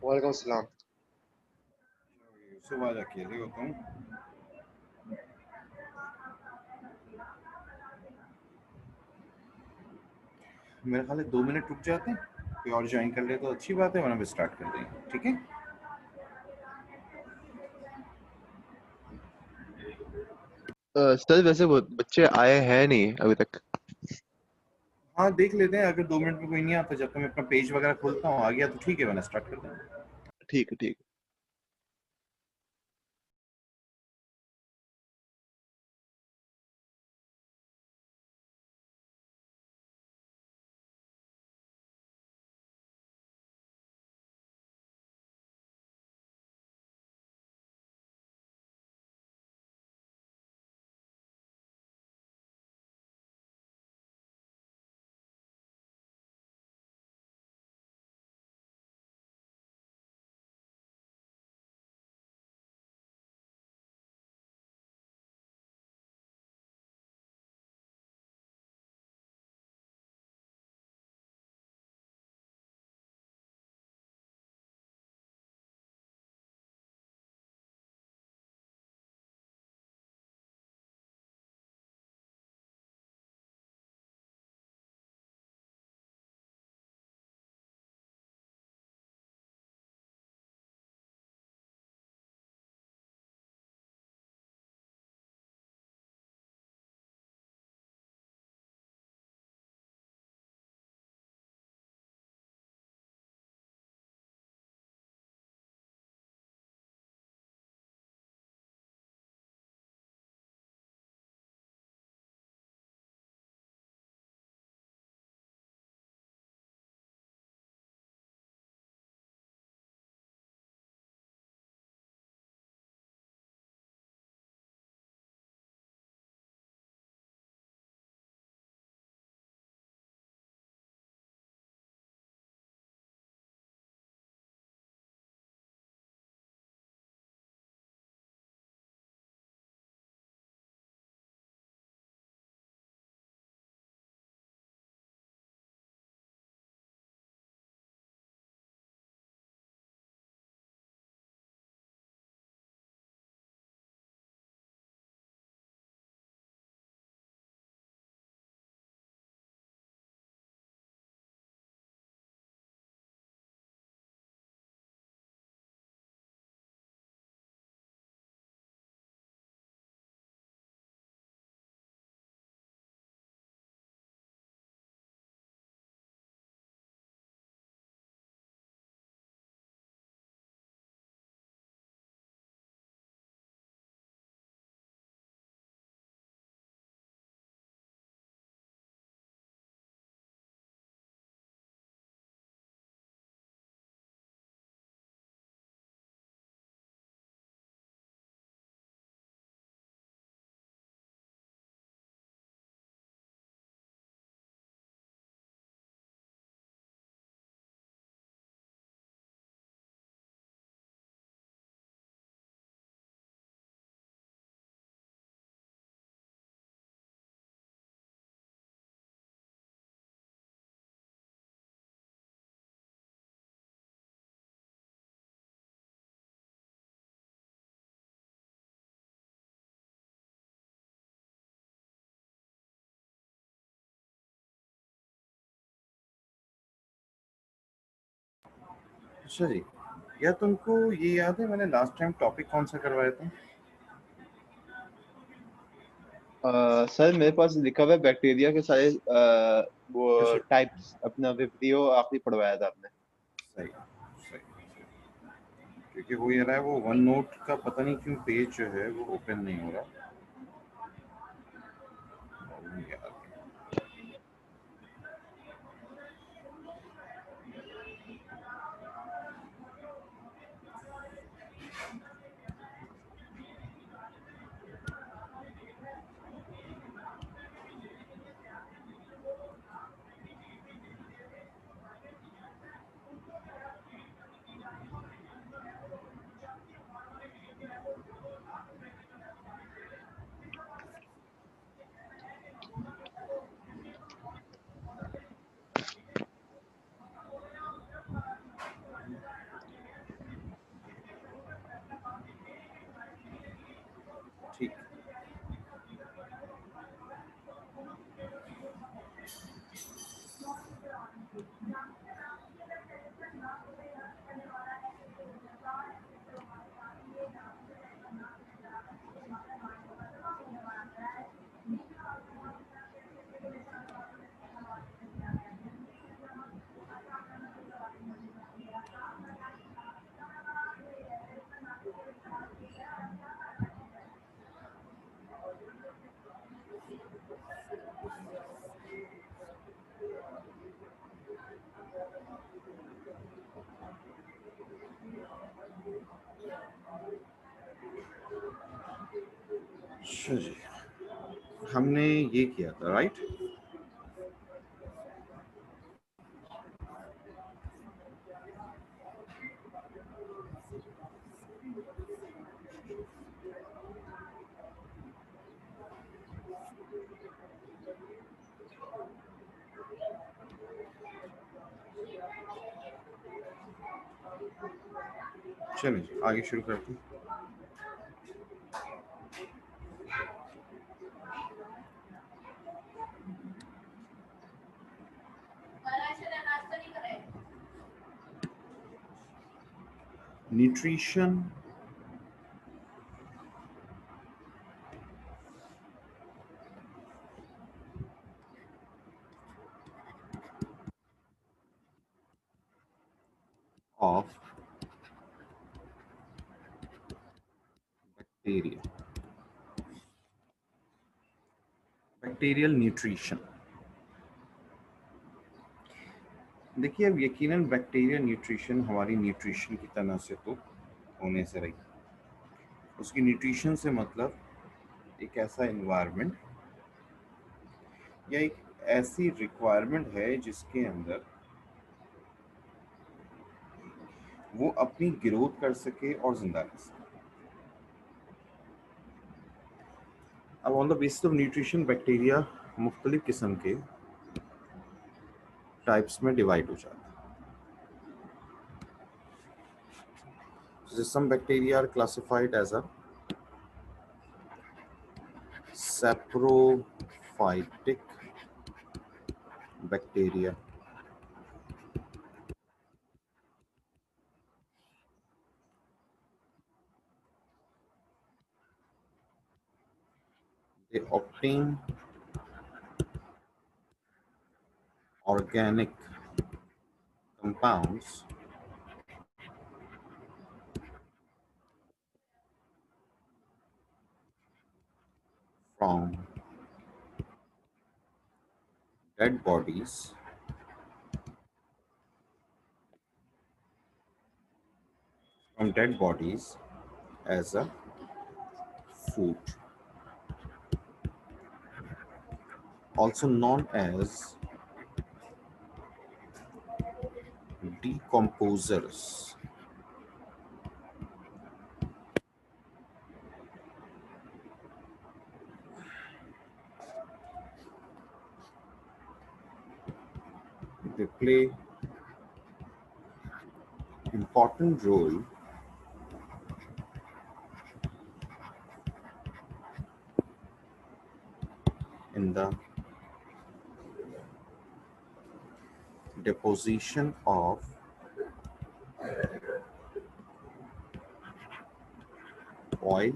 वालेकुम सलाम। यूसुफ आज अकेले हो तुम? मेरा ख्याल है 2 मिनट रुक जाते हैं, कोई और ज्वाइन कर ले तो अच्छी बात है, वरना भी स्टार्ट कर देंगे। ठीक है? सर वैसे वो बच्चे आए हैं नहीं अभी तक। हाँ, देख लेते हैं। अगर 2 मिनट में कोई नहीं आता, जब तक मैं अपना पेज वगैरह खोलता हूँ, आ गया तो ठीक है, वरना स्टार्ट कर देंगे। ठीक है ठीक अच्छा जी, या तुमको ये याद है मैंने लास्ट टाइम टॉपिक कौन सा करवाया था? सर मेरे पास लिखा हुआ है बैक्टीरिया के सारे वो अच्छा, टाइप्स अपना विब्रियो आखिरी पढ़वाया था आपने। सही सही सही। क्योंकि वो ये रहा है, वो वन नोट का पता नहीं क्यों पेज जो है वो ओपन नहीं हो रहा। प्रॉब्लम क्या आ गई? अच्छा जी, हमने ये किया था, राइट? चलिए आगे शुरू करते हैं। Nutrition of bacteria, bacterial nutrition. देखिए, अब यकीनन बैक्टीरियल न्यूट्रिशन हमारी न्यूट्रिशन की तरह से तो होने से रही। उसकी न्यूट्रिशन से मतलब एक ऐसा एनवायरनमेंट या एक ऐसी रिक्वायरमेंट है जिसके अंदर वो अपनी ग्रोथ कर सके और जिंदा रह सके। अब on the basis of nutrition bacteria मुख्तलिफ किस्म के टाइप्स में डिवाइड हो जाता है। Some bacteria are classified as a saprophytic bacteria, they obtain organic compounds from dead bodies as a food, also known as decomposers. They play important role in the deposition of oil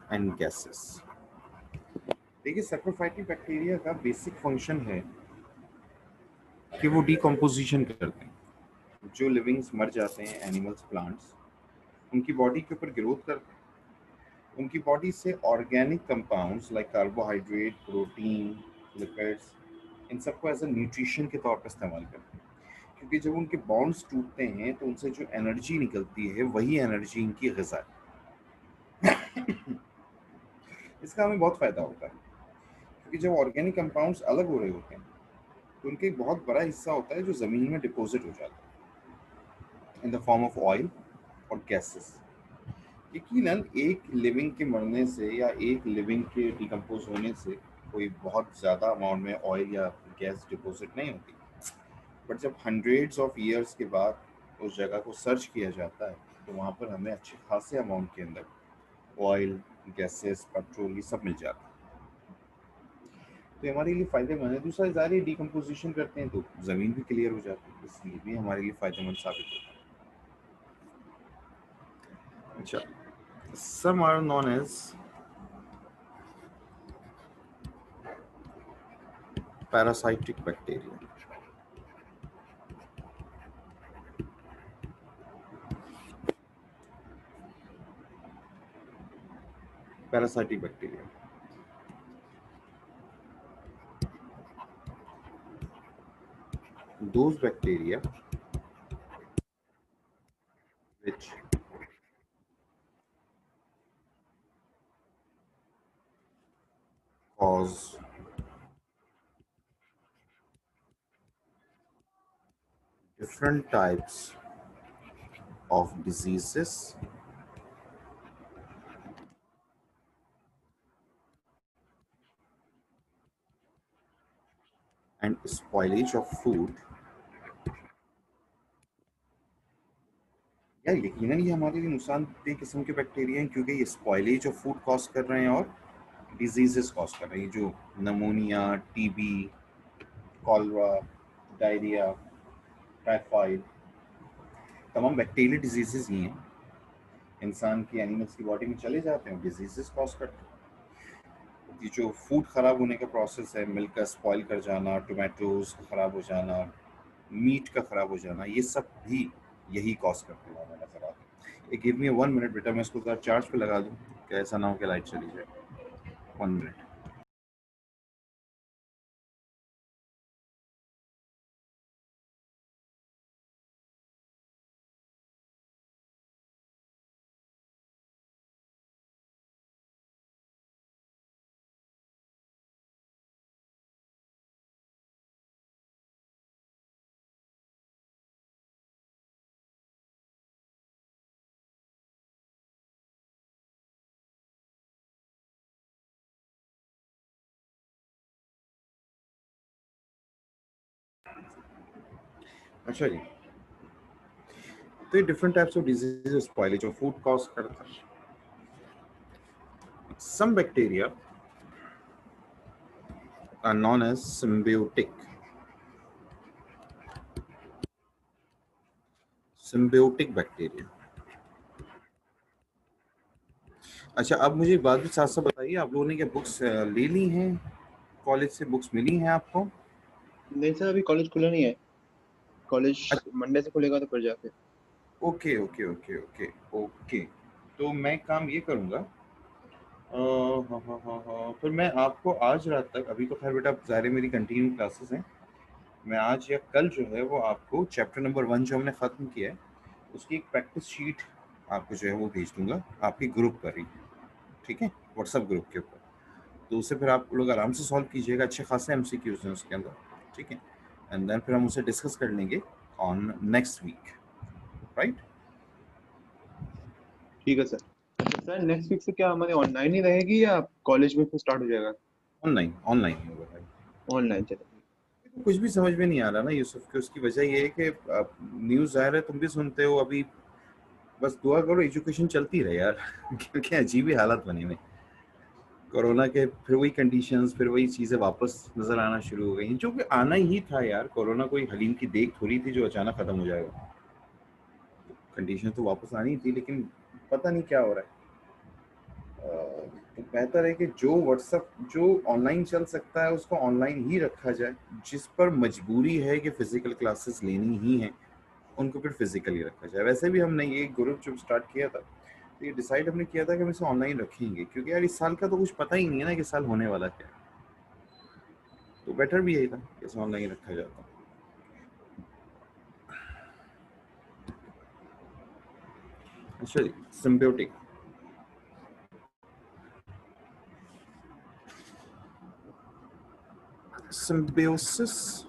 and gases. देखिए, saprophytic bacteria का basic function है कि वो decomposition करते हैं। जो livings मर जाते हैं, एनिमल्स, प्लांट्स, उनकी बॉडी के ऊपर ग्रोथ करते हैं। उनकी बॉडी से organic compounds like carbohydrate, protein, lipids, इन सबको एज अ न्यूट्रिशन के तौर पर इस्तेमाल करते हैं। क्योंकि जब उनके बॉन्ड्स टूटते हैं तो उनसे जो एनर्जी निकलती है वही एनर्जी इनकी ग़िज़ा है। इसका हमें बहुत फ़ायदा होता है क्योंकि जब ऑर्गेनिक कंपाउंड्स अलग हो रहे होते हैं तो उनका एक बहुत बड़ा हिस्सा होता है जो ज़मीन में डिपॉजिट हो जाता है in the form of oil और गैसेस। यकीनन एक लिविंग के मरने से या एक लिविंग के डिकम्पोज होने से कोई बहुत ज़्यादा अमाउंट में ऑयल या गैस डिपॉजिट नहीं होती, बट जब हंड्रेड्स ऑफ ईयर्स के बाद उस जगह को सर्च किया जाता है तो वहाँ पर हमें अच्छे खासे अमाउंट के अंदर ऑयल, गैसेस, पेट्रोल, ये सब मिल जाता है। तो हमारे लिए फ़ायदेमंद है। दूसरा, ज़्यादा डिकम्पोजिशन करते हैं तो ज़मीन भी क्लियर हो जाती है, इसलिए भी हमारे लिए फ़ायदेमंद साबित होता है। अच्छा, some are known as parasitic bacteria. Parasitic bacteria. Those bacteria which different types of diseases and spoilage of food। यार यकीनन ये हमारे लिए नुकसानदेह किस्म के बैक्टीरिया हैं, क्योंकि ये स्पॉइलेज ऑफ फूड कॉज कर रहे हैं और डिजीजेस कॉज कर रहे हैं, जो pneumonia, TB, cholera, diarrhoea, typhoid, तमाम बैक्टीरियल डिजीजेस ही हैं। इंसान की, एनिमल्स की बॉडी में चले जाते हैं, डिजीजेस कॉज करते हैं। ये जो फूड ख़राब होने का प्रोसेस है, मिल्क का स्पॉइल कर जाना, टोमेटोज का ख़राब हो जाना, मीट का ख़राब हो जाना, ये सब भी यही कॉज करते हुए हमें नजर आता है। गिव मी 1 मिनट बेटा, मैं इसको ज़रा चार्ज पे लगा दूँ, कि ऐसा ना हो कि लाइट चली जाए। 1 मिनट। अच्छा जी, तो ये different types of diseases spoilage of food cause करता है। Some bacteria are known as symbiotic bacteria. अच्छा, अब मुझे एक बात भी साथ साथ बताइए, आप लोगों ने क्या बुक्स ले ली हैं? कॉलेज से बुक्स मिली हैं आपको? नहीं सर, अभी कॉलेज खुला नहीं है। कॉलेज मंडे से खुलेगा तो फिर जाके। Okay okay okay okay okay. तो मैं काम ये करूँगा, हाँ हाँ हाँ हाँ, फिर मैं आपको आज रात तक, अभी तो खैर बेटा ज़ाहिर है मेरी कंटिन्यू क्लासेस हैं, मैं आज या कल जो है वो आपको चैप्टर नंबर 1 जो हमने ख़त्म किया है उसकी एक प्रैक्टिस शीट आपको जो है वो भेज दूंगा आपके ग्रुप पर ही, ठीक है, व्हाट्सएप ग्रुप के ऊपर। तो उससे फिर आप लोग आराम से सॉल्व कीजिएगा, अच्छे खासे एमसीक्यूज हैं उसके अंदर, ठीक है। एंड देन फिर हम उसे डिस्कस कर लेंगे ऑन नेक्स्ट वीक, राइट? ठीक है सर। अच्छा सर, नेक्स्ट वीक से क्या हमारे ऑनलाइन ही रहेगी या कॉलेज में फिर स्टार्ट हो जाएगा? ऑनलाइन, ऑनलाइन ही होगा भाई। ऑनलाइन चलेगी। तो कुछ भी समझ में नहीं आ रहा ना यूसुफ, की उसकी वजह ये है कि न्यूज़ ज़ाहिर है तुम भी सुनते हो अभी, बस दुआ करो एजुकेशन चलती रहे यार क्योंकि अजीब ही हालत बने हुए कोरोना के, फिर वही कंडीशंस, फिर वही चीज़ें वापस नज़र आना शुरू हो गई, जो कि आना ही था यार। कोरोना कोई हलीम की देख थोड़ी थी जो अचानक ख़त्म हो जाएगा। कंडीशन तो वापस आनी थी, लेकिन पता नहीं क्या हो रहा है। तो बेहतर है कि जो व्हाट्सएप, जो ऑनलाइन चल सकता है उसको ऑनलाइन ही रखा जाए, जिस पर मजबूरी है कि फ़िज़िकल क्लासेस लेनी ही हैं उनको फिर फिजिकली रखा जाए। वैसे भी हमने ये ग्रुप जब स्टार्ट किया था तो ये डिसाइड हमने किया था कि हम इसे ऑनलाइन रखेंगे, क्योंकि यार इस साल का तो कुछ पता ही नहीं है ना कि इस साल होने वाला क्या है। तो बेटर भी यही था कि इसे ऑनलाइन रखा जाता। अच्छा जी, symbiotic symbiosis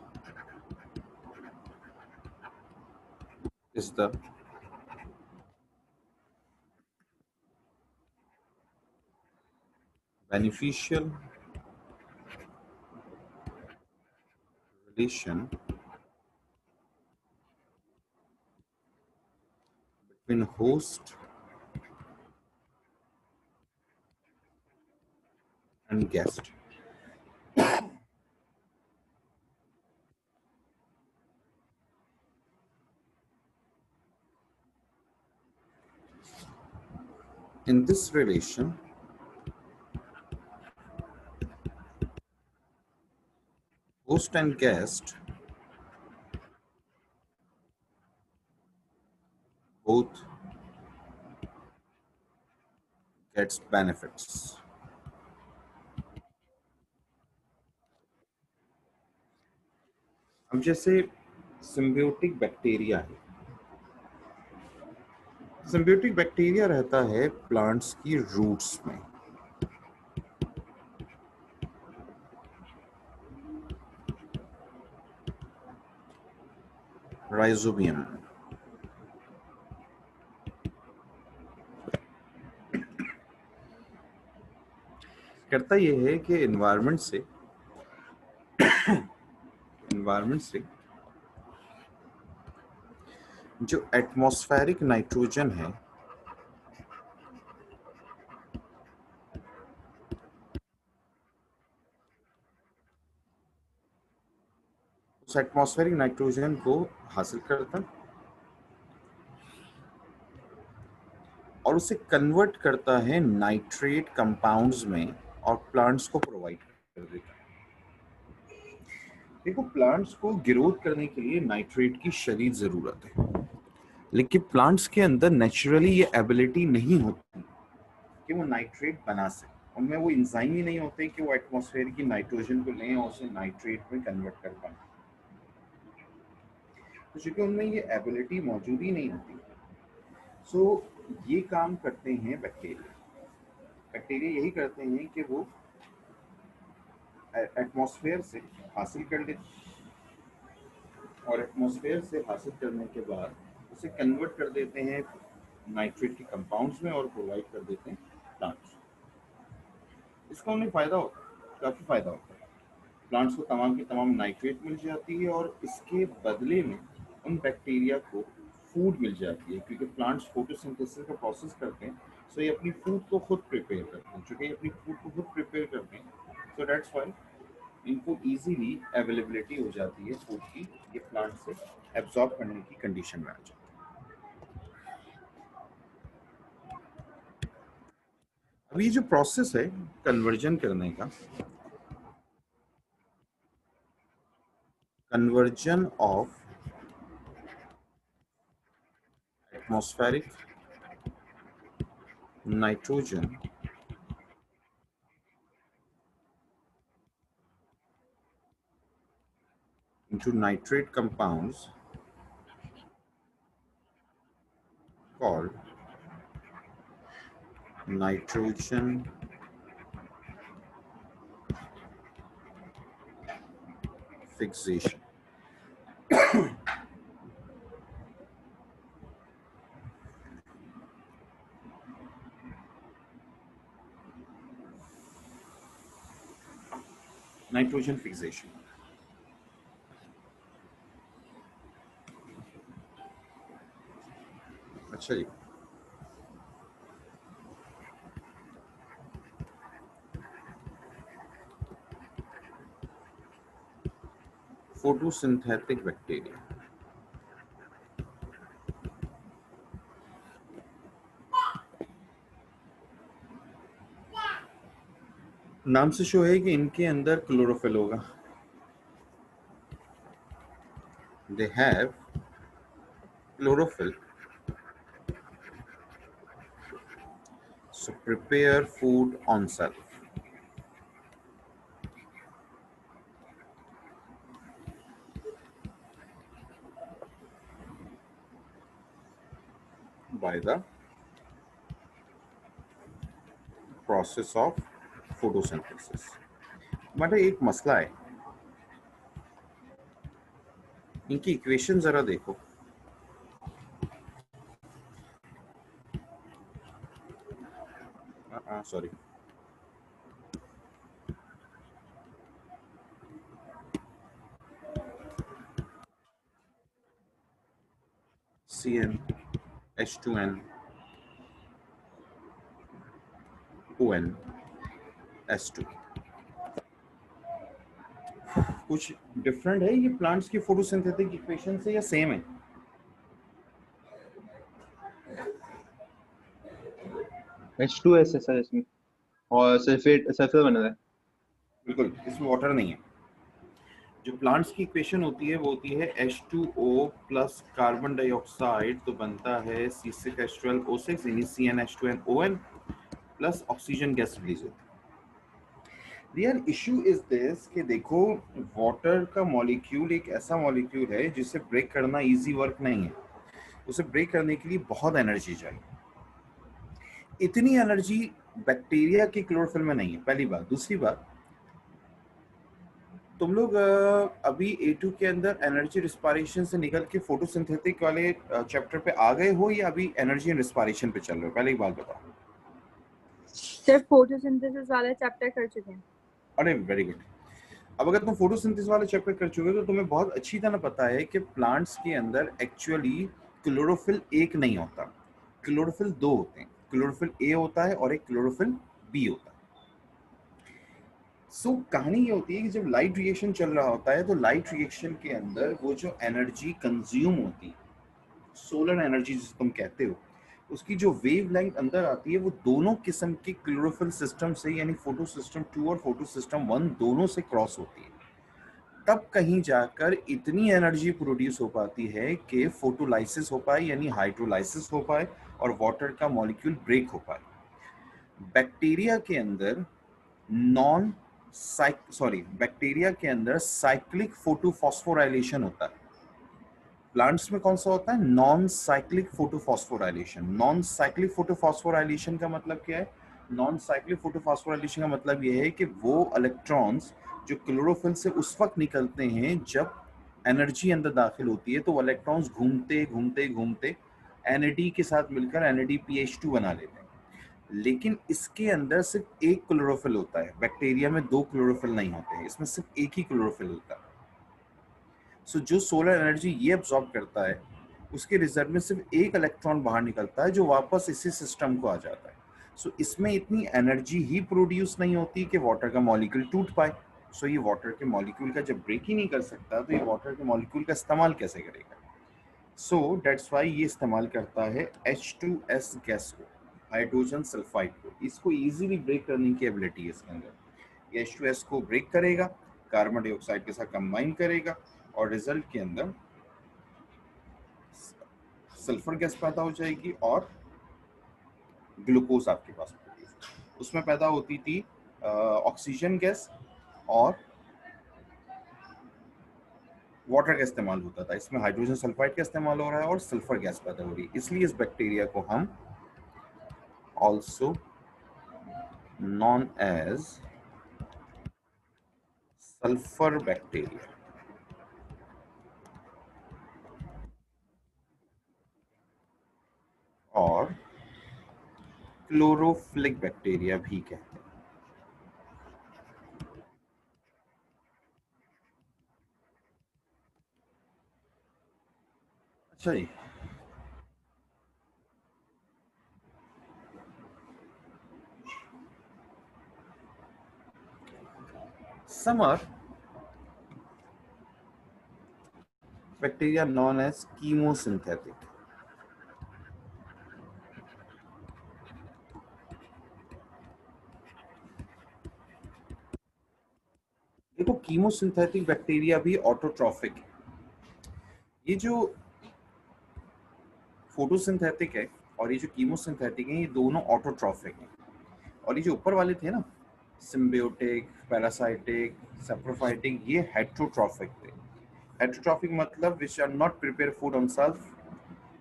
is the beneficial relation between host and guest। In this relation, host and guest both gets benefits। अब जैसे सिम्बियोटिक बैक्टीरिया है, सिम्बियोटिक बैक्टीरिया रहता है प्लांट्स की रूट्स में। राइजोबियम। करता यह है कि एनवायरनमेंट से जो एटमॉस्फेरिक नाइट्रोजन है उस एटमॉस्फेरिक नाइट्रोजन को हासिल करता और उसे कन्वर्ट करता है नाइट्रेट कंपाउंड्स में और प्लांट्स को प्रोवाइड कर देता है। देखो, प्लांट्स को ग्रोथ करने के लिए नाइट्रेट की शदीद जरूरत है, लेकिन प्लांट्स के अंदर नेचुरली ये एबिलिटी नहीं होती कि वो नाइट्रेट बना सके। उनमें वो एंजाइम ही नहीं होते कि वो एटमॉस्फेयर की नाइट्रोजन को लें और उसे नाइट्रेट में कन्वर्ट कर पाए। तो चूंकि उनमें ये एबिलिटी मौजूद ही नहीं होती, सो ये काम करते हैं बैक्टीरिया। बैक्टीरिया यही करते हैं कि वो एटमॉस्फेयर से हासिल कर लेते और एटमॉस्फेयर से हासिल करने के बाद उसे कन्वर्ट कर देते हैं नाइट्रेट के कंपाउंड्स में और प्रोवाइड कर देते हैं प्लांट्स। इसका उन्हें फायदा होता है, काफी फायदा होता है। प्लांट्स को तमाम की तमाम नाइट्रेट मिल जाती है और इसके बदले में उन बैक्टीरिया को फूड मिल जाती है, क्योंकि प्लांट्स फोटोसिंथेसिस का प्रोसेस करते हैं, सो ये अपनी फूड को खुद प्रिपेयर करते हैं। चूंकि ये अपनी फूड को खुद प्रिपेयर करते हैं, सो दैट्स व्हाई इनको इजीली अवेलेबिलिटी हो जाती है फूड की, ये प्लांट से एब्जॉर्ब करने की कंडीशन में आ जाती है। अब ये जो प्रोसेस है कन्वर्जन करने का, conversion of atmospheric nitrogen into nitrate compounds called nitrogen fixation. Nitrogen fixation. अच्छा जी, फोटोसिंथेटिक बैक्टीरिया। नाम से शो है कि इनके अंदर क्लोरोफिल होगा। They have chlorophyll, so prepare food on self. By the process of photosynthesis. But एक मसला है, इनकी इक्वेशन जरा देखो। Sorry, CN H2N ON S2 कुछ डिफरेंट है ये प्लांट्स की फोटोसिंथेटिक इक्वेशन से या सेम है? H2S है सर इसमें, और सल्फेट बना है। बिल्कुल, इसमें वाटर नहीं है। जो प्लांट्स की इक्वेशन होती है वो होती है H2O प्लस कार्बन डाइऑक्साइड, तो बनता है C6H12O6 यानी CnH2nOn plus oxygen gas release होती है। रियल इशू इज दिस कि देखो, वाटर का मॉलिक्यूल एक ऐसा मॉलिक्यूल है जिसे ब्रेक करना इजी वर्क नहीं है। उसे ब्रेक करने के लिए बहुत एनर्जी चाहिए। इतनी एनर्जी बैक्टीरिया की क्लोरोफिल में नहीं है, पहली बात। दूसरी बात, तुम लोग अभी A2 के अंदर एनर्जी रिस्पायरेशन से निकल के फोटोसिंथेटिक वाले चैप्टर पे आ गए हो या अभी एनर्जी एंड रिस्पायरेशन पे चल रहे हो? पहले एक बात बताओ। सिर्फ फोटोसिंथेसिस वाला चैप्टर कर चुके हैं। अरे वेरी गुड। अब अगर तुम फोटोसिंथेसिस वाले चैप्टर कर चुके हो तो तुम्हें बहुत अच्छी तरह पता है कि प्लांट्स के अंदर एक्चुअली क्लोरोफिल एक नहीं होता, क्लोरोफिल दो होते हैं। क्लोरोफिल ए होता है और एक क्लोरोफिल बी होता है। कहानी ये होती है कि जब लाइट रिएक्शन चल रहा होता है तो लाइट रिएक्शन के अंदर वो जो एनर्जी कंज्यूम होती है, सोलर एनर्जी जिसे तुम कहते हो, उसकी जो वेव लेंथ अंदर आती है वो दोनों किस्म के क्लोरोफिल सिस्टम से, यानी फोटो सिस्टम 2 और फोटो सिस्टम 1 दोनों से क्रॉस होती है। तब कहीं जाकर इतनी एनर्जी प्रोड्यूस हो पाती है कि फोटोलाइसिस हो पाए, यानी हाइड्रोलाइसिस हो पाए और वाटर का मॉलिक्यूल ब्रेक हो पाए। बैक्टीरिया के अंदर बैक्टीरिया के अंदर साइक्लिक फोटोफॉस्फोराइलेशन होता है। प्लांट्स में कौन सा होता है? Non cyclic photophosphorylation. Non cyclic photophosphorylation का मतलब क्या है? नॉन साइक्लिक फोटोफॉस्फोराइलेशन का मतलब यह है कि वो इलेक्ट्रॉन्स जो क्लोरोफिल से उस वक्त निकलते हैं जब एनर्जी अंदर दाखिल होती है, तो वो इलेक्ट्रॉन्स घूमते घूमते घूमते एनएडी के साथ मिलकर NADPH2 बना लेते हैं। लेकिन इसके अंदर सिर्फ एक क्लोरोफिल होता है। बैक्टीरिया में दो क्लोरोफिल नहीं होते हैं, इसमें सिर्फ एक ही क्लोरोफिल होता है। जो सोलर एनर्जी ये अब्सॉर्ब करता है, उसके रिजर्व में सिर्फ एक इलेक्ट्रॉन बाहर निकलता है जो वापस इसी सिस्टम को आ जाता है। इसमें इतनी एनर्जी ही प्रोड्यूस नहीं होती कि वाटर का मॉलिक्यूल टूट पाए। ये वाटर के मॉलिक्यूल का जब ब्रेक ही नहीं कर सकता तो ये वाटर के मॉलिक्यूल का इस्तेमाल कैसे करेगा? दैट्स वाई ये इस्तेमाल करता है H2S गैस को, हाइड्रोजन सल्फाइड को। इसको इजीली ब्रेक करने की एबिलिटी है इसके अंदर। ये H2S को ब्रेक करेगा, कार्बन डाइऑक्साइड के साथ कंबाइन करेगा और रिजल्ट के अंदर सल्फर गैस पैदा हो जाएगी और ग्लूकोज आपके पास। उसमें पैदा होती थी ऑक्सीजन गैस और वाटर का इस्तेमाल होता था। इसमें हाइड्रोजन सल्फाइड का इस्तेमाल हो रहा है और सल्फर गैस पैदा हो रही है। इसलिए इस बैक्टीरिया को हम also known as sulfur bacteria और क्लोरोफिलिक बैक्टीरिया भी कहते हैं। अच्छा जी, some bacteria known as chemosynthetic. देखो, कीमोसिंथेटिक बैक्टीरिया भी ऑटोट्रॉफिक है। ये जो फोटोसिंथेटिक है और ये जो कीमोसिंथेटिक है, ये दोनों ऑटोट्रॉफिक हैं। और ये जो ऊपर वाले थे ना, सिम्बियोटिक, पैरासाइटिक, सैप्रोफाइटिक, ये हेट्रोट्रॉफिक थे। हेट्रोट्रॉफिक मतलब which are not prepare food on self,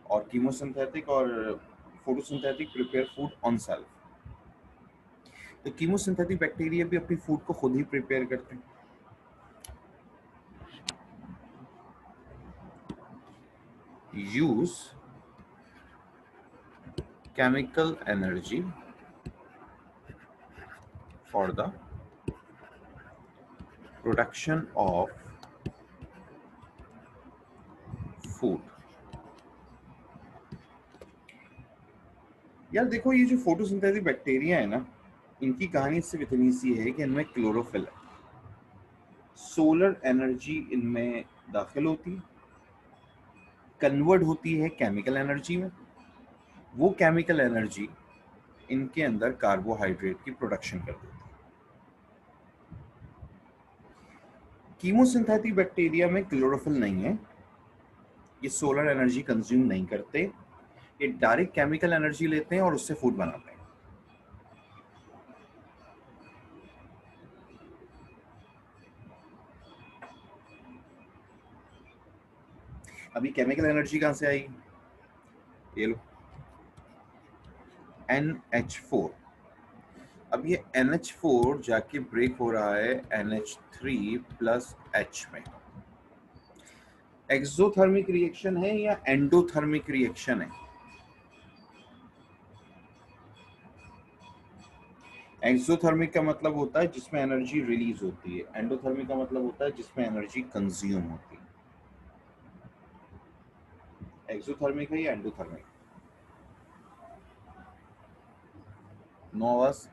और कीमोसिंथेटिक और photosynthetic prepare food on self. तो कीमोसिंथेटिक बैक्टीरिया भी अपनी फूड को खुद ही प्रिपेयर करते हैं। Use chemical energy for the production of food. यार देखो, ये जो फोटोसिंथेटिक बैक्टीरिया है ना, इनकी कहानी सिर्फ इतनी सी है कि इनमें क्लोरोफिल है। सोलर एनर्जी इनमें दाखिल होती है, कन्वर्ट होती है केमिकल एनर्जी में। वो केमिकल एनर्जी इनके अंदर कार्बोहाइड्रेट की प्रोडक्शन कर देती है। कीमोसिंथेटिक बैक्टीरिया में क्लोरोफिल नहीं है, ये सोलर एनर्जी कंज्यूम नहीं करते, ये डायरेक्ट केमिकल एनर्जी लेते हैं और उससे फूड बनाते हैं। अभी केमिकल एनर्जी कहां से आई? ये लो, NH4। अब ये NH4 जाके ब्रेक हो रहा है NH3 प्लस H में। एक्सोथर्मिक रिएक्शन है या एंडोथर्मिक रिएक्शन है? एक्सोथर्मिक का मतलब होता है जिसमें एनर्जी रिलीज होती है, एंडोथर्मिक का मतलब होता है जिसमें एनर्जी कंज्यूम होती है। एक्सोथर्मिक है या एंडोथर्मिक? नो आवाज?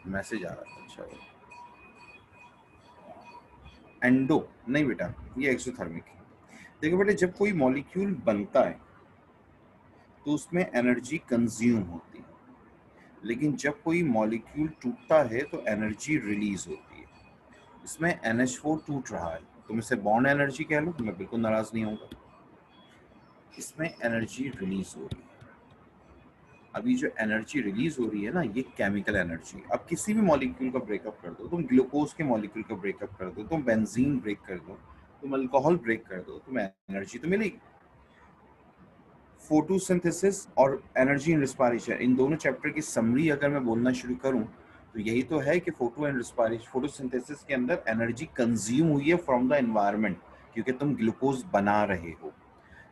मैसेज आ रहा था। अच्छा, एंडो नहीं बेटा, ये एक्सोथर्मिक है। देखो बेटा, जब कोई मॉलिक्यूल बनता है तो उसमें एनर्जी कंज्यूम होती है, लेकिन जब कोई मॉलिक्यूल टूटता है तो एनर्जी रिलीज होती है। इसमें NH4 टूट रहा है, तुम इसे बॉन्ड एनर्जी कह लो, मैं बिल्कुल नाराज नहीं होऊंगा। इसमें एनर्जी रिलीज हो रही है। अभी जो एनर्जी रिलीज हो रही है ना, ये केमिकल एनर्जी। अब किसी भी मॉलिक्यूल का ब्रेकअप कर दो, तुम ग्लूकोज के मॉलिक्यूल का ब्रेकअप कर दो, तुम बेंजीन ब्रेक कर दो, तुम अल्कोहल ब्रेक कर दो, तुम्हें एनर्जी तो मिलेगी। फोटोसिंथेसिस और एनर्जी इन रिस्पायरेशन, इन दोनों चैप्टर की समरी अगर मैं बोलना शुरू करूं तो यही तो है कि फोटो एंड रिस्पायरेशन, फोटोसिंथेसिस के अंदर एनर्जी कंज्यूम हुई है फ्रॉम द एनवायरनमेंट, क्योंकि तुम ग्लूकोज बना रहे हो।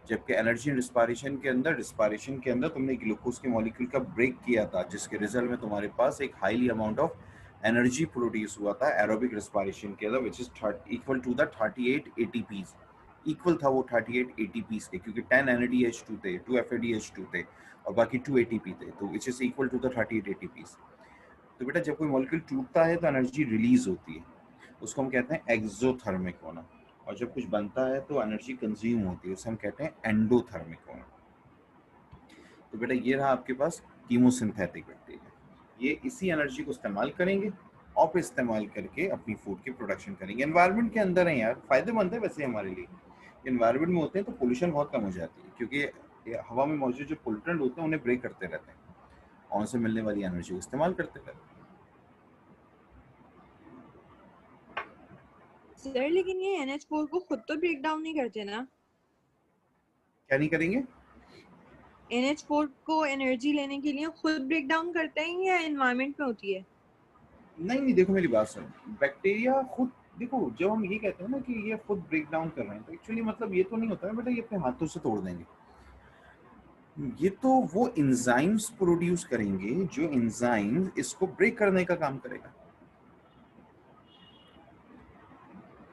जबकि एनर्जी इन रिस्पायरेशन के अंदर, रिस्पायरेशन के अंदर तुमने ग्लूकोज के मॉलिक्यूल का ब्रेक किया था, जिसके रिजल्ट में तुम्हारे पास एक highly amount of energy produce हुआ था एरोबिक रिस्पायरेशन के अंदर, which is equal to the 38 ATPs. Equal था वो 38 एटीपीज के, क्योंकि 10 NADH2 थे, 2 FADH2 थे और बाकी 2 ATP थे, तो which is equal to the 38 ATPs. तो बेटा, जब कोई मॉलिक्यूल टूटता है तो एनर्जी रिलीज होती है, उसको हम कहते हैं एक्सोथर्मिक होना। और जब कुछ बनता है तो एनर्जी कंज्यूम होती है, उसे हम कहते हैं एंडोथर्मिक होना। तो बेटा, ये रहा आपके पास कीमोसिंथेटिक बैक्टीरिया। ये इसी एनर्जी को इस्तेमाल करेंगे और फिर इस्तेमाल करके अपनी फूड की प्रोडक्शन करेंगे। एनवायरनमेंट के अंदर है यार, फायदेमंद है वैसे हमारे लिए। एनवायरनमेंट में होते हैं तो पोल्यूशन बहुत कम हो जाती है, क्योंकि ये हवा में मौजूद जो पोल्यूटेंट होते हैं उन्हें ब्रेक करते रहते हैं और उनसे मिलने वाली एनर्जी को इस्तेमाल करते रहते हैं। सर लेकिन ये NH4 को खुद तो ब्रेक डाउन नहीं करते ना? क्या नहीं करेंगे? NH4 को एनर्जी लेने के लिए खुद ब्रेक डाउन करते हैं या एनवायरनमेंट में होती है? नहीं, देखो मेरी बात सुनो। बैक्टीरिया खुद, देखो जब हम ये कहते हैं ना कि ये खुद ब्रेक डाउन कर रहे हैं, तो एक्चुअली मतलब ये तो नहीं होता है बेटा ये अपने हाथों से तोड़ देंगे। ये तो वो एंजाइम्स प्रोड्यूस करेंगे जो एंजाइम इसको ब्रेक करने का काम करेगा।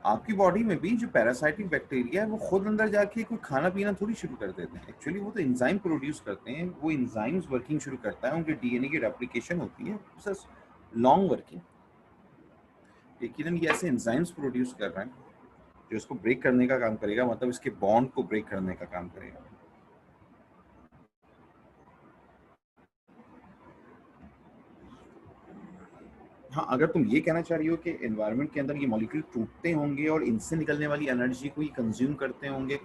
आपकी बॉडी में भी जो पैरासाइटिक बैक्टीरिया है वो खुद अंदर जाके कोई खाना पीना थोड़ी शुरू कर देते हैं। एक्चुअली वो तो एंजाइम प्रोड्यूस करते हैं, वो एंजाइम्स वर्किंग शुरू करता है, उनके DNA की रेप्लिकेशन होती है, लॉन्ग वर्किंग। लेकिन हम ये ऐसे एंजाइम्स प्रोड्यूस कर रहे हैं जो इसको ब्रेक करने का काम करेगा, मतलब इसके बॉन्ड को ब्रेक करने का काम करेगा। हाँ, अगर तुम ये कहना चाह रही हो कि एनवायरनमेंट के अंदर ये मॉलिक्यूल टूटते होंगे और इनसे निकलने वाली एनर्जी को ही कंज्यूम करते होंगे,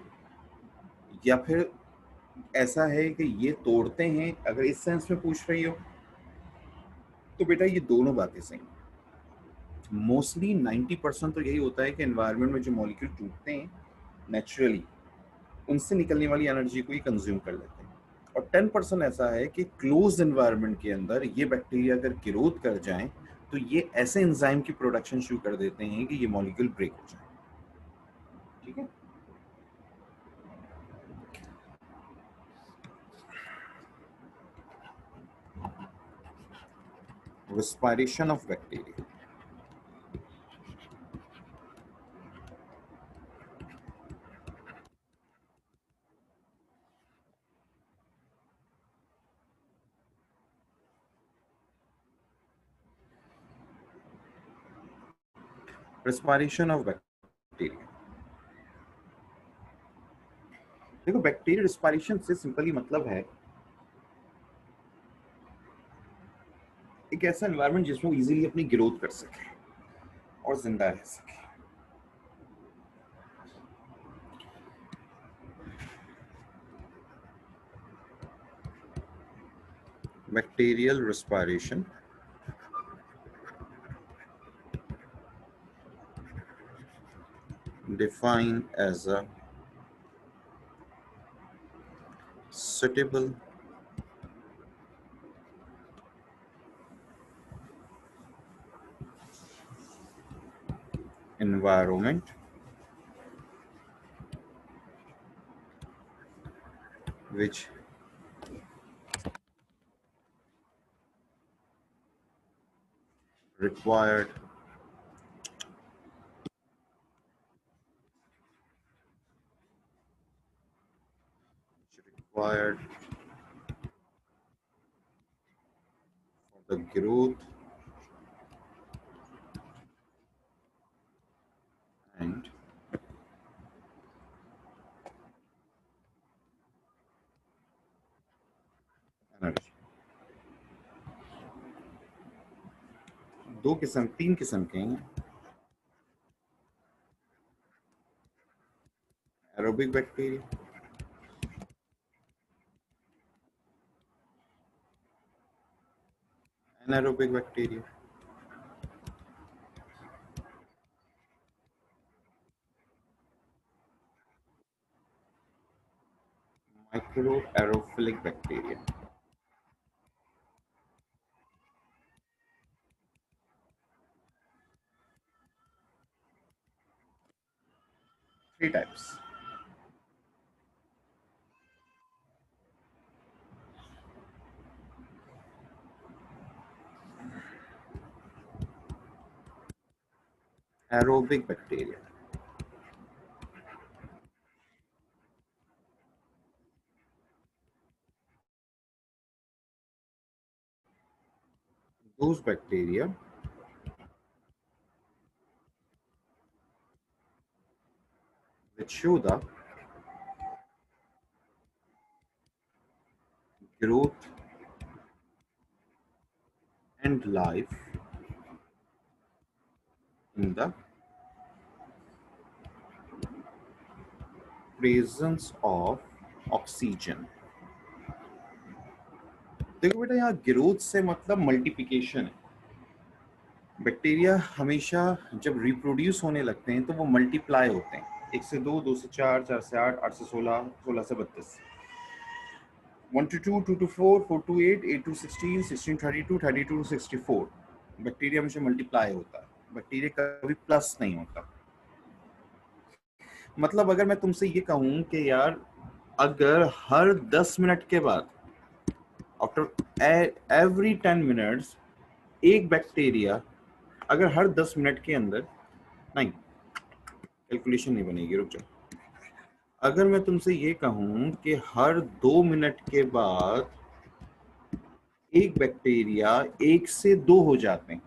या फिर ऐसा है कि ये तोड़ते हैं, अगर इस सेंस में पूछ रही हो तो बेटा ये दोनों बातें सही। मोस्टली 90% तो यही होता है कि एनवायरनमेंट में जो मॉलिक्यूल टूटते हैं नेचुरली, उनसे निकलने वाली एनर्जी को ही कंज्यूम कर लेते हैं। और 10% ऐसा है कि क्लोज एनवायरनमेंट के अंदर ये बैक्टीरिया अगर ग्रोथ कर जाएं तो ये ऐसे एंजाइम की प्रोडक्शन शुरू कर देते हैं कि ये मॉलिक्यूल ब्रेक हो जाए। ठीक है? respiration of bacteria. Respiration of bacteria. देखो, बैक्टीरिया रिस्पायरेशन से सिंपली मतलब है एक ऐसा एनवायरनमेंट जिसमें वो इजीली अपनी ग्रोथ कर सके और जिंदा रह सके। Bacterial respiration defined as a suitable environment which required for the growth and energy. तीन किस्म के हैं, aerobic bacteria, anaerobic bacteria. Micro aerophilic bacteria. Three types. Aerobic bacteria. Those bacteria which show the growth and life in the presence of oxygen. देखो बेटा, यहाँ growth से मतलब multiplication है। बैक्टीरिया हमेशा जब रिप्रोड्यूस होने लगते हैं तो वो मल्टीप्लाई होते हैं, 1 से 2, 2 से 4, 4 से 8, 8 से 16, 16 से 32, 1 to 2, 2 to 4, 4 to 8, 8 to 16, 16 32, 32 to 64। Bacteria हमेशा मल्टीप्लाई होता है, बैक्टीरिया कभी प्लस नहीं होता। मतलब अगर मैं तुमसे ये कहूँ कि यार अगर हर 10 मिनट के बाद, आफ्टर एवरी 10 मिनट्स, एक बैक्टीरिया अगर हर 10 मिनट के अंदर, नहीं कैलकुलेशन नहीं बनेगी, रुक जाओ। अगर मैं तुमसे ये कहूं कि हर 2 मिनट के बाद एक बैक्टीरिया 1 से 2 हो जाते हैं,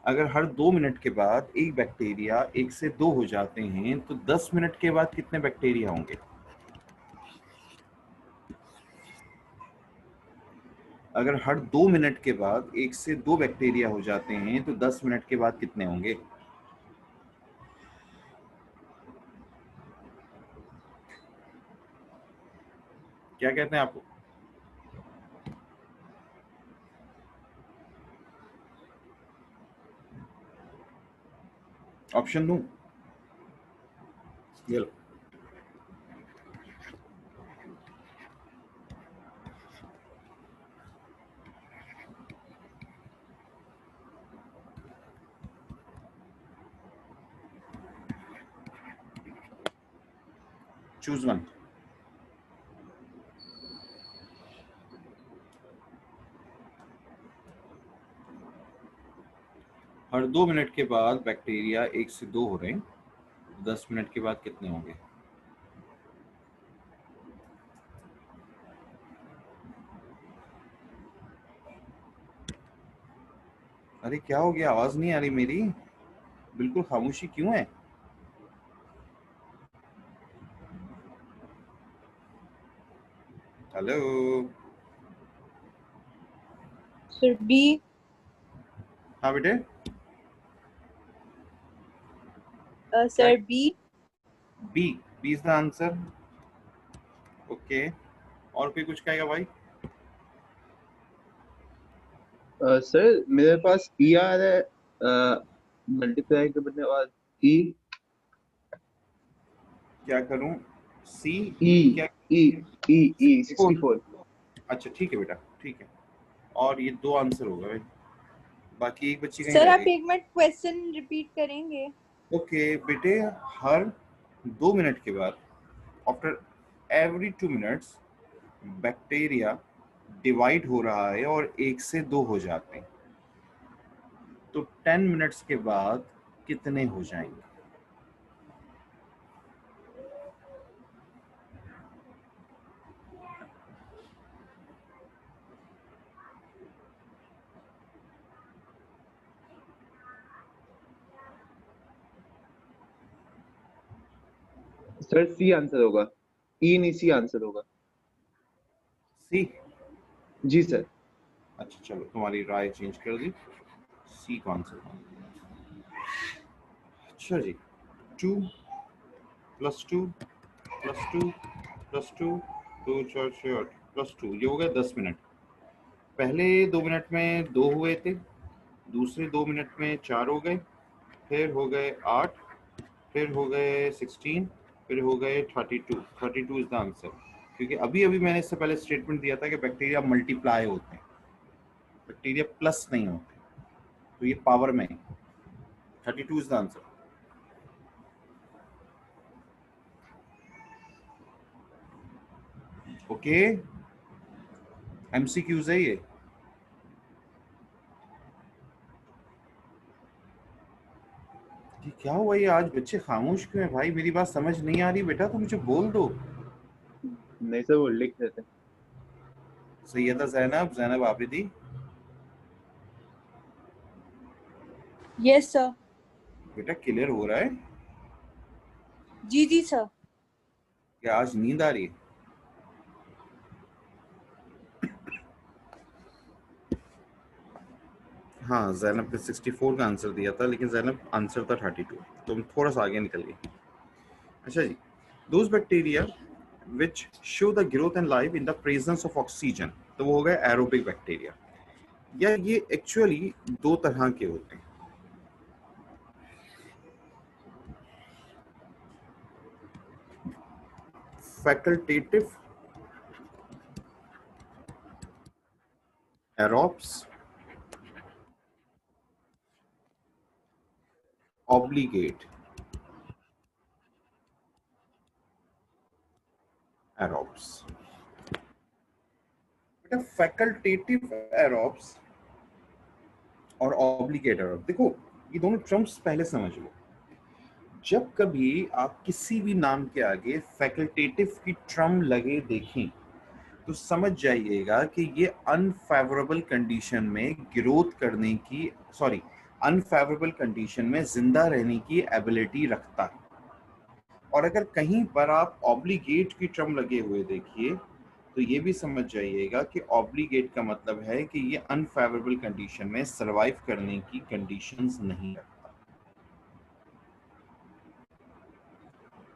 अगर हर 2 मिनट के बाद एक बैक्टीरिया 1 से 2 हो जाते हैं तो 10 मिनट के बाद कितने बैक्टीरिया होंगे? अगर हर 2 मिनट के बाद 1 से 2 बैक्टीरिया हो जाते हैं तो 10 मिनट के बाद कितने होंगे? क्या कहते हैं आपको? ऑप्शन दूं? ये लो। Choose one. हर 2 मिनट के बाद बैक्टीरिया 1 से 2 हो रहे हैं, 10 मिनट के बाद कितने होंगे? अरे क्या हो गया, आवाज नहीं आ रही मेरी? बिल्कुल खामोशी क्यों है? Hello sir b. हाँ बेटे, sir b. B is the answer. Okay, और कोई कुछ कहेगा भाई? सर मेरे पास ई आ रहा है मल्टीप्लाई के बदले, और ई क्या करूं? सी ई क्या ई 64। अच्छा ठीक है बेटा, ठीक है। और ये 2 आंसर होगा भाई, बाकी एक बच्ची कहीं सर रह आप गई। एक मिनट क्वेश्चन रिपीट करेंगे? ओके बेटे, हर 2 मिनट के बाद, after every 2 minutes, bacteria divide हो रहा है और 1 से 2 हो जाते हैं, तो 10 मिनट्स के बाद कितने हो जाएंगे? सर सी आंसर होगा, ई नहीं सी आंसर होगा। सी? जी सर। अच्छा चलो, तुम्हारी राय चेंज कर दी, सी का आंसर। अच्छा जी, 2 + 2 + 2 + 2, 2 4 6 8 +2, ये हो गया 10 मिनट। पहले 2 मिनट में 2 हुए थे, दूसरे 2 मिनट में 4 हो गए, फिर हो गए 8, फिर हो गए 16, फिर हो गए 32। 32 इज द आंसर, क्योंकि अभी अभी मैंने इससे पहले स्टेटमेंट दिया था कि बैक्टीरिया मल्टीप्लाई होते हैं, बैक्टीरिया प्लस नहीं होते, तो ये पावर में है। 32 is the answer. Okay, MCQs है ये। क्या हुआ, ये आज बच्चे खामोश क्यों है भाई? मेरी बात समझ नहीं आ रही बेटा, तो मुझे बोल दो। नहीं सर, वो लिख रहे थे। सैयदा जैनब आबिदी। Yes sir. बेटा क्लियर हो रहा है? जी जी सर। क्या आज नींद आ रही है? हाँ, जैनब ने 64 का आंसर दिया था, लेकिन जैनब आंसर था 32, तो थोड़ा सा आगे निकल गई। अच्छा जी, those bacteria which show the growth and life in the presence of oxygen, तो वो हो गया एरोबिक बैक्टीरिया। या ये एक्चुअली 2 तरह के होते हैं। Facultative aerobes, obligate aerobes. बेटा फैकल्टेटिव एरोब्स और ऑब्लिगेट एरोब, देखो ये दोनों टर्म्स पहले समझ लो। जब कभी आप किसी भी नाम के आगे फैकल्टेटिव की टर्म लगे देखें, तो समझ जाइएगा कि ये अनफेवरेबल कंडीशन में ग्रोथ करने की, सॉरी, अनफेवरेबल कंडीशन में जिंदा रहने की एबिलिटी रखता है। और अगर कहीं पर आप ऑब्लिगेट की टर्म लगे हुए देखिए, तो ये भी समझ जाइएगा कि ऑब्लिगेट का मतलब है कि ये अनफेवरेबल कंडीशन में सरवाइव करने की कंडीशंस नहीं रखता।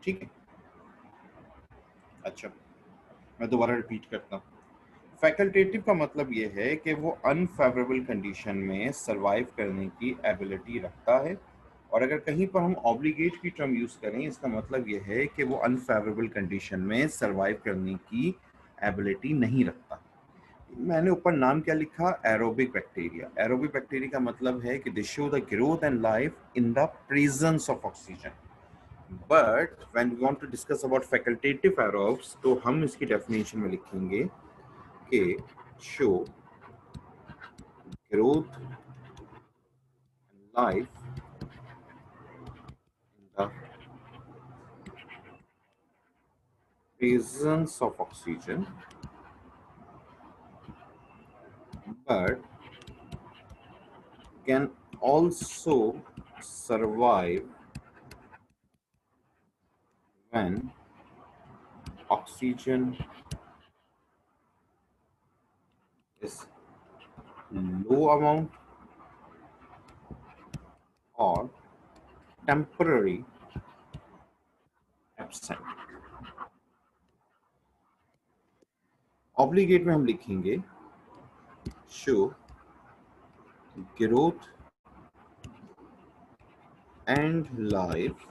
ठीक है? अच्छा, मैं दोबारा रिपीट करता हूँ। फैकल्टेटिव का मतलब ये है कि वो अनफेवरेबल कंडीशन में सरवाइव करने की एबिलिटी रखता है, और अगर कहीं पर हम ऑब्लिगेट की टर्म यूज करें, इसका मतलब ये है कि वो अनफेवरेबल कंडीशन में सरवाइव करने की एबिलिटी नहीं रखता। मैंने ऊपर नाम क्या लिखा? Aerobic bacteria. एरोबिक बैक्टीरिया का मतलब है कि they show the growth and life in the presence of oxygen. But when we want to discuss about facultative aerobes, तो हम इसकी डेफिनेशन में लिखेंगे कि show growth and life in the presence of oxygen, but can also survive when oxygen is low amount or temporary absent. Obligate में हम लिखेंगे show growth and life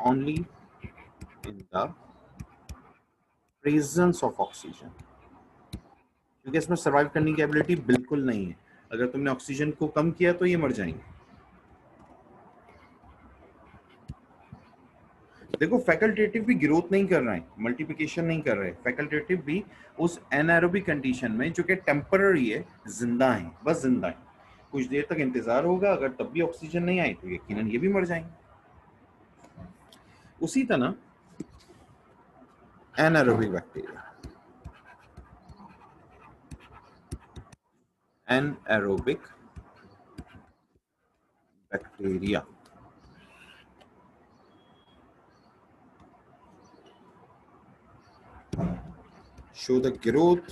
only in the presence of oxygen, क्योंकि इसमें survive करने की ability बिल्कुल नहीं है। अगर तुमने ऑक्सीजन को कम किया तो ये मर जाएंगे। देखो फैकल्टेटिव भी ग्रोथ नहीं कर रहे हैं, मल्टीप्लिकेशन नहीं कर रहे, फैकल्टेटिव भी उस एनारोबिक कंडीशन में जो कि टेम्पररी है, जिंदा है, बस जिंदा है। कुछ देर तक इंतजार होगा, अगर तब भी ऑक्सीजन नहीं आई तो यकीनन ये भी मर जाएंगे। उसी तरह anaerobic bacteria, anaerobic bacteria show the growth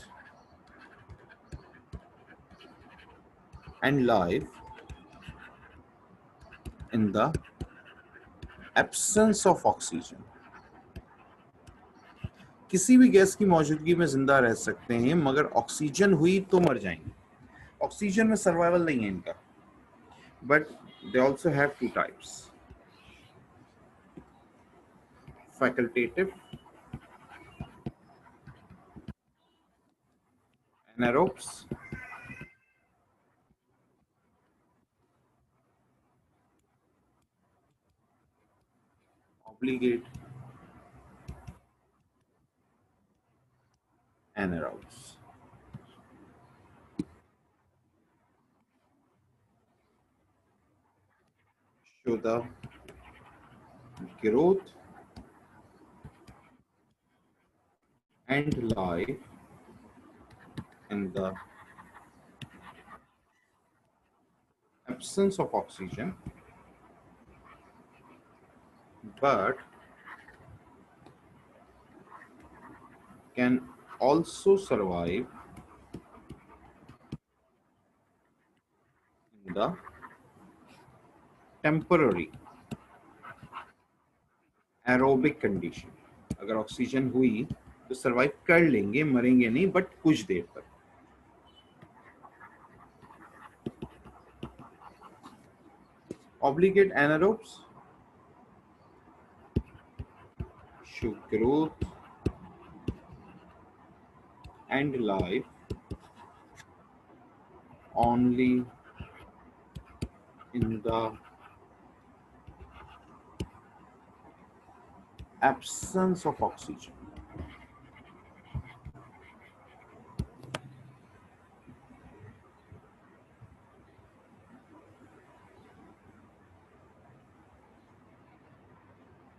and life in the absence of oxygen। किसी भी गैस की मौजूदगी में जिंदा रह सकते हैं, मगर ऑक्सीजन हुई तो मर जाएंगे। ऑक्सीजन में सर्वाइवल नहीं है इनका, but they also have two types, facultative anaerobes obligate anaerobes। show the growth and life in the absence of oxygen, but can also survive in the temporary aerobic condition। अगर oxygen हुई तो survive कर लेंगे, मरेंगे नहीं, but कुछ देर तक। obligate anaerobes show growth and life only in the absence of oxygen।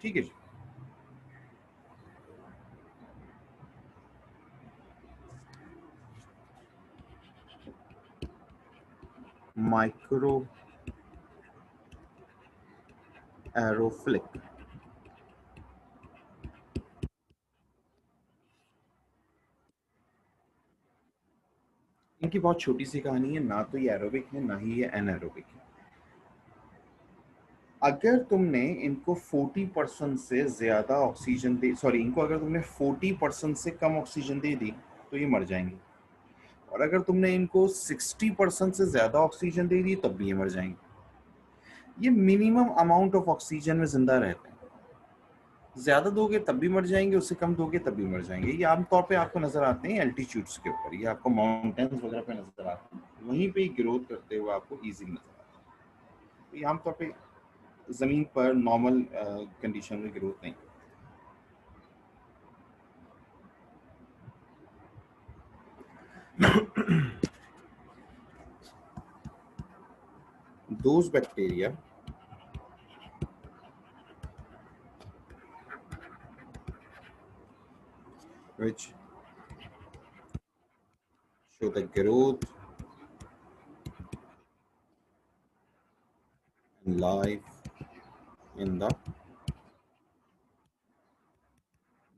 ठीक है जी। माइक्रो एरोफ्लिक, इनकी बहुत छोटी सी कहानी है, ना तो ये एरोबिक है ना ही ये एनारोबिक है। अगर तुमने इनको 40% से ज्यादा ऑक्सीजन दे, सॉरी, इनको अगर तुमने 40% से कम ऑक्सीजन दे दी तो ये मर जाएंगे, और अगर तुमने इनको 60% से ज्यादा ऑक्सीजन दे दी तब भी ये मर जाएंगे। ये मिनिमम अमाउंट ऑफ ऑक्सीजन में जिंदा रहते हैं। ज्यादा दोगे तब भी मर जाएंगे, उससे कम दोगे तब भी मर जाएंगे। ये आमतौर पे आपको नजर आते हैं एल्टीट्यूड्स के ऊपर, ये आपको माउंटेन्स वगैरह पे नजर आते हैं, वहीं पे ग्रोथ करते हुए आपको इजीली नजर आते हैं। तो ये आमतौर पे जमीन पर नॉर्मल कंडीशन में ग्रोथ नहीं। Those bacteria which show the growth and life in the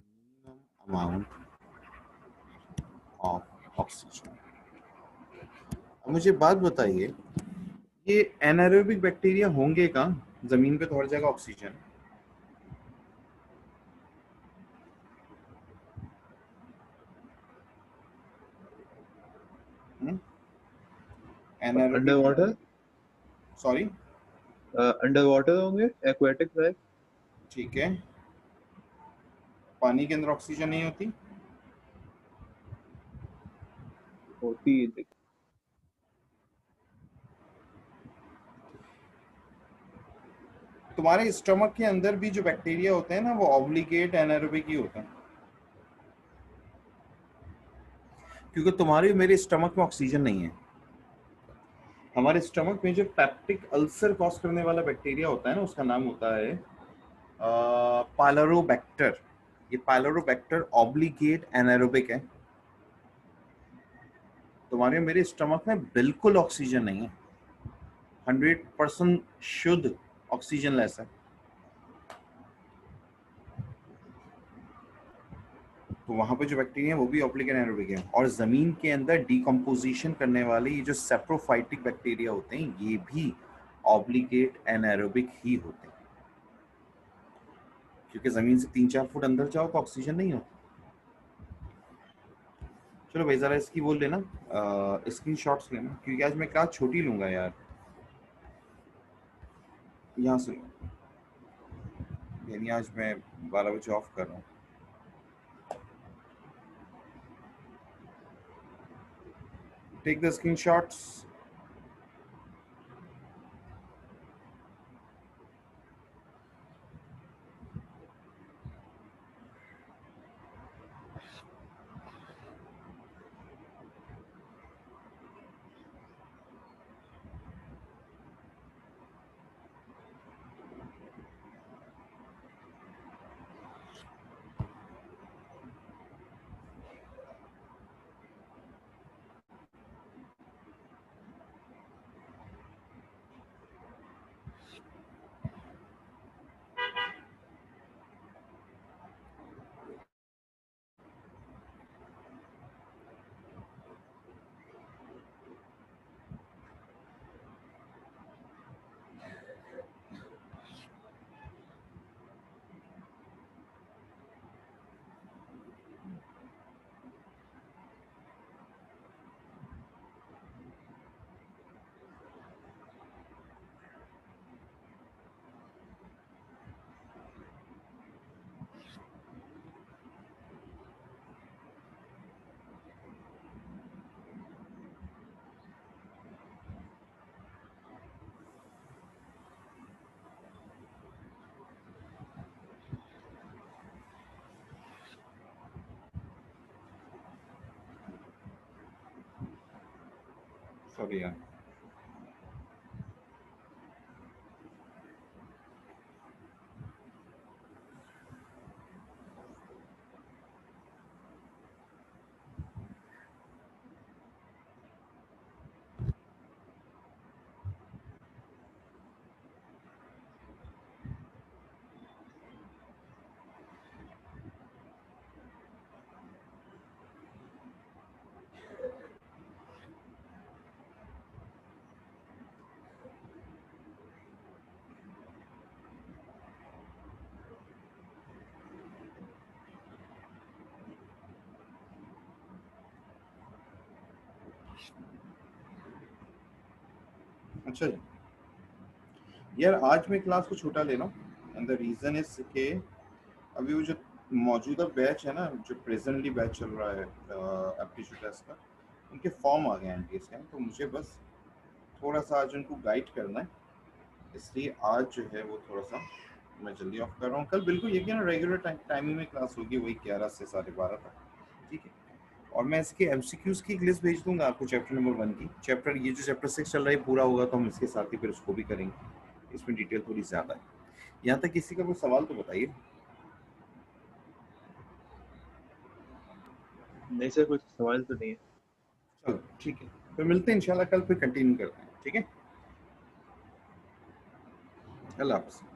minimum amount of oxygen। अब मुझे बात बताइए, ये एनारोबिक बैक्टीरिया होंगे कहाँ? जमीन पे तो हर जगह oxygen. Under water, sorry, under water होंगे, एक्वेटिक लाइफ। ठीक है, पानी के अंदर ऑक्सीजन नहीं होती, होती है। तुम्हारे स्टमक के अंदर भी जो बैक्टीरिया होते हैं ना, वो ऑब्लिगेट एनारोबिक ही होते हैं, क्योंकि तुम्हारे मेरे स्टमक में ऑक्सीजन नहीं है। हमारे स्टमक में जो पेप्टिक अल्सर कॉज करने वाला बैक्टीरिया होता है ना, उसका नाम होता है पायलोरोबैक्टर। ये पायलोरोबैक्टर ऑब्लिगेट एनारोबिक है। तुम्हारे मेरे स्टमक में बिल्कुल ऑक्सीजन नहीं है, 100% शुद्ध ऑक्सीजन लेस है। तो वहां पे जो बैक्टीरिया है वो भी ऑब्लिगेट एनारोबिक है। और जमीन के अंदर डिकम्पोजिशन करने वाले ये जो सेप्रोफाइटिक बैक्टीरिया होते हैं, ये भी ऑब्लिगेट एनारोबिक ही होते हैं, क्योंकि जमीन से 3-4 फुट अंदर जाओ तो ऑक्सीजन नहीं होता। चलो भाई जरा इसकी वो लेना, स्क्रीन शॉट्स लेना, क्योंकि आज मैं क्लास छोटी लूंगा यार। यहाँ से यानी आज मैं 12 बजे ऑफ कर रहा हूँ। Take the screen shots. Sorry यार, अच्छा जी यार, आज मैं क्लास को छोटा ले रहा हूँ, एंड द रीजन इज के अभी वो जो मौजूदा बैच है ना, जो प्रेजेंटली बैच चल रहा है एप्टीट्यूड टेस्ट का, उनके फॉर्म आ गए हैं एनटीएस के, तो मुझे बस थोड़ा सा आज उनको गाइड करना है, इसलिए आज जो है वो थोड़ा सा मैं जल्दी ऑफ कर रहा हूँ। कल बिल्कुल यकीन रेगुलर टाइमिंग में क्लास होगी, वही 11 से 12:30 तक, ठीक है। और मैं इसके एमसीक्यूज की एक लिस्ट भेज दूंगा आपको, चैप्टर नंबर 1 की। चैप्टर ये जो चैप्टर 6 चल रहा है पूरा होगा तो हम इसके साथ ही फिर उसको भी करेंगे, इसमें डिटेल थोड़ी ज़्यादा है। यहाँ तक किसी का कोई सवाल तो बताइए। नहीं सर, कुछ सवाल तो नहीं है। चलो ठीक है, फिर मिलते हैं इंशाल्लाह कल, फिर कंटिन्यू करते हैं, ठीक है। अल्लाह हाफ़िज़।